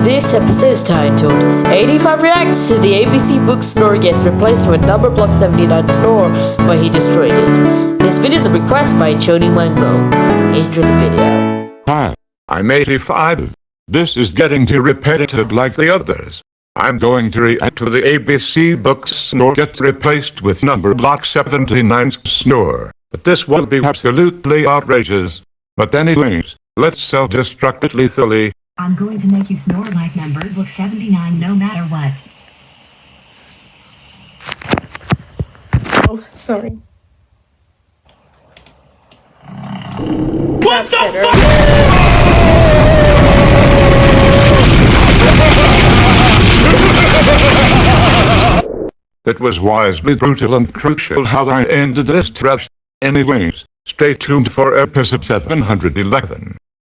This episode is titled 85 Reacts to the ABC book Snore gets replaced with number block 79 Snore, but he destroyed it. This video is a request by Choni Mango. Enjoy the video. Hi, I'm 85. This is getting too repetitive like the others. I'm going to react to the ABC book Snore gets replaced with number block 79's Snore. But this will be absolutely outrageous. But anyways, let's self-destruct it lethally. I'm going to make you snore like number book 79 no matter what. Oh, sorry. What the fuck? It was wisely brutal and crucial how I ended this trash. Anyways, stay tuned for episode 711.